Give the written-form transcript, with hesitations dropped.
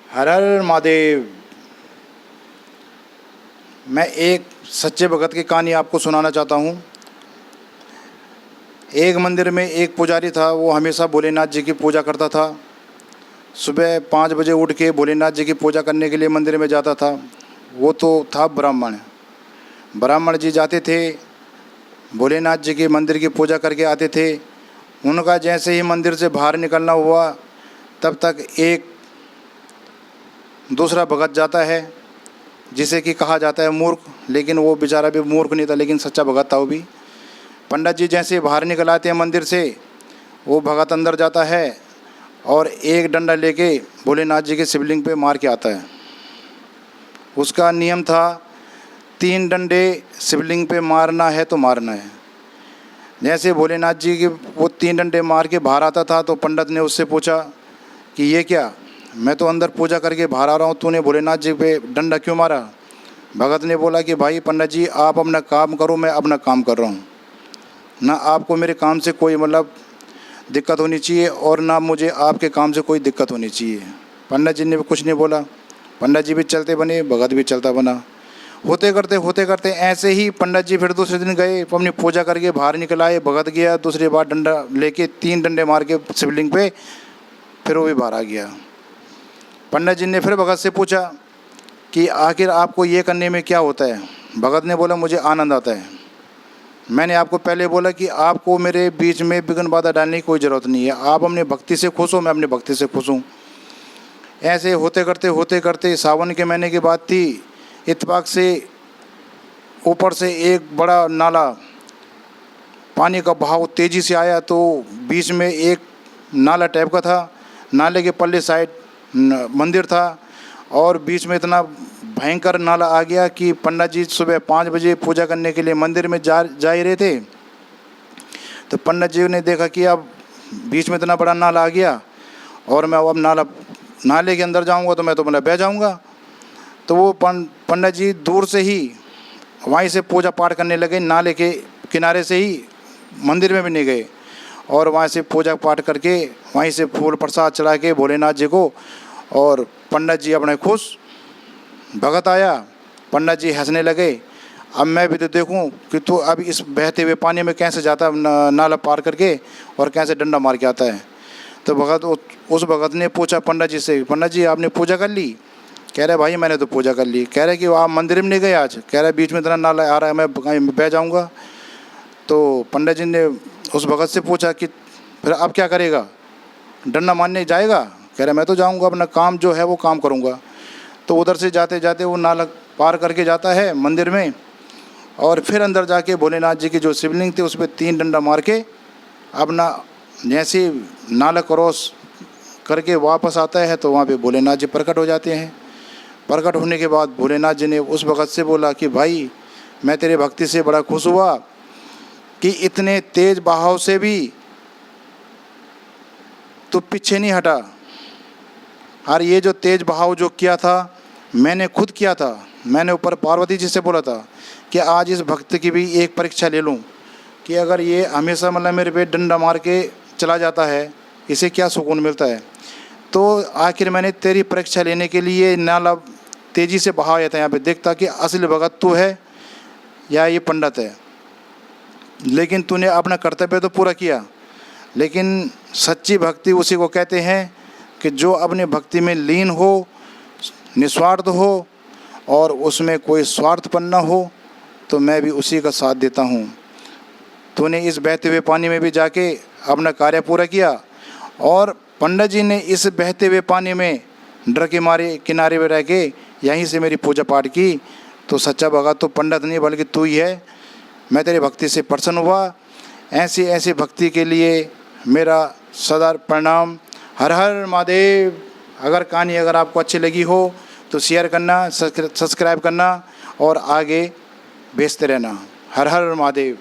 हर हर महादेव। मैं एक सच्चे भगत की कहानी आपको सुनाना चाहता हूँ। एक मंदिर में एक पुजारी था, वो हमेशा भोलेनाथ जी की पूजा करता था। सुबह 5 बजे उठ के भोलेनाथ जी की पूजा करने के लिए मंदिर में जाता था। वो तो था ब्राह्मण। ब्राह्मण जी जाते थे, भोलेनाथ जी के मंदिर की पूजा करके आते थे। उनका जैसे ही मंदिर से बाहर निकलना हुआ, तब तक एक दूसरा भगत जाता है, जिसे कि कहा जाता है मूर्ख, लेकिन वो बेचारा भी मूर्ख नहीं था, लेकिन सच्चा भगत था वो भी। पंडित जी जैसे बाहर निकल आते हैं मंदिर से, वो भगत अंदर जाता है और एक डंडा लेके भोलेनाथ जी के शिवलिंग पे मार के आता है। उसका नियम था 3 डंडे शिवलिंग पे मारना है तो मारना है। जैसे भोलेनाथ जी के वो 3 डंडे मार के बाहर आता था, तो पंडित ने उससे पूछा कि ये क्या, मैं तो अंदर पूजा करके बाहर आ रहा हूँ, तूने भोलेनाथ जी पे डंडा क्यों मारा? भगत ने बोला कि भाई पंडित जी, आप अपना काम करो, मैं अपना काम कर रहा हूँ। ना आपको मेरे काम से कोई दिक्कत होनी चाहिए और ना मुझे आपके काम से कोई दिक्कत होनी चाहिए। पंडित जी ने भी कुछ नहीं बोला। पंडित जी भी चलते बने, भगत भी चलता बना। होते करते ऐसे ही पंडित जी फिर दूसरे दिन गए, अपनी पूजा करके बाहर निकल आए। भगत गया, दूसरी बार डंडा लेके 3 डंडे मार के शिवलिंग पे, फिर वो भी बाहर आ गया। पंडित जी ने फिर भगत से पूछा कि आखिर आपको ये करने में क्या होता है? भगत ने बोला, मुझे आनंद आता है। मैंने आपको पहले बोला कि आपको मेरे बीच में विघ्न बाधा डालने की कोई ज़रूरत नहीं है। आप अपनी भक्ति से खुश हो, मैं अपनी भक्ति से खुश हूँ। ऐसे होते करते सावन के महीने की बात थी। इत्तेफाक से ऊपर से एक बड़ा नाला, पानी का बहाव तेज़ी से आया, तो बीच में एक नाला टाइप का था। नाले के पल्ले साइड मंदिर था और बीच में इतना भयंकर नाला आ गया कि पंडित जी सुबह 5 बजे पूजा करने के लिए मंदिर में जा ही रहे थे। तो पंडित जी ने देखा कि अब बीच में इतना बड़ा नाला आ गया और मैं अब नाले के अंदर जाऊंगा तो मैं तो बह जाऊंगा। तो वो पंडित जी दूर से ही वहीं से पूजा पाठ करने लगे, नाले के किनारे से ही, मंदिर में भी नहीं गए। और वहाँ से पूजा पाठ करके वहीं से फूल प्रसाद चढ़ा के भोलेनाथ जी को, और पंडित जी अपने खुश। भगत आया, पंडित जी हंसने लगे, अब मैं भी तो देखूं कि तू अब इस बहते हुए पानी में कैसे जाता नाला पार करके और कैसे डंडा मार के आता है। तो उस भगत ने पूछा पंडित जी से, पंडित जी आपने पूजा कर ली? कह रहे भाई मैंने तो पूजा कर ली। कह रहे कि आप मंदिर में नहीं गए आज? कह रहे बीच में इतना नाला आ रहा है, मैं कहीं बह जाऊँगा। तो पंडित जी ने उस भगत से पूछा कि फिर अब क्या करेगा, डंडा मारने जाएगा? कह रहे मैं तो जाऊँगा, अपना काम जो है वो काम करूँगा। तो उधर से जाते जाते वो नाला पार करके जाता है मंदिर में, और फिर अंदर जाके भोलेनाथ जी की जो शिवलिंग थी उस पर 3 डंडा मार के अपना जैसे नाला क्रॉस करके वापस आता है, तो वहाँ पे भोलेनाथ जी प्रकट हो जाते हैं। प्रकट होने के बाद भोलेनाथ जी ने उस भगत से बोला कि भाई मैं तेरे भक्ति से बड़ा खुश हुआ कि इतने तेज बहाव से भी तू पीछे नहीं हटा। और ये जो तेज बहाव जो किया था मैंने खुद किया था। मैंने ऊपर पार्वती जी से बोला था कि आज इस भक्त की भी एक परीक्षा ले लूं कि अगर ये हमेशा मेरे पे डंडा मार के चला जाता है, इसे क्या सुकून मिलता है। तो आखिर मैंने तेरी परीक्षा लेने के लिए नाला तेज़ी से बहाया था यहाँ पे, देखता कि असली भगत तू है या ये पंडित है। लेकिन तूने अपना कर्तव्य तो पूरा किया। लेकिन सच्ची भक्ति उसी को कहते हैं कि जो अपनी भक्ति में लीन हो, निस्वार्थ हो और उसमें कोई स्वार्थपन न हो, तो मैं भी उसी का साथ देता हूँ। तूने इस बहते हुए पानी में भी जाके अपना कार्य पूरा किया, और पंडित जी ने इस बहते हुए पानी में डर के मारे किनारे में रह के यहीं से मेरी पूजा पाठ की। तो सच्चा भगत तो पंडित नहीं बल्कि तू ही है। मैं तेरी भक्ति से प्रसन्न हुआ। ऐसी भक्ति के लिए मेरा सदा प्रणाम। हर हर महादेव। कहानी अगर आपको अच्छी लगी हो तो शेयर करना, सब्सक्राइब करना और आगे भेजते रहना। हर हर महादेव।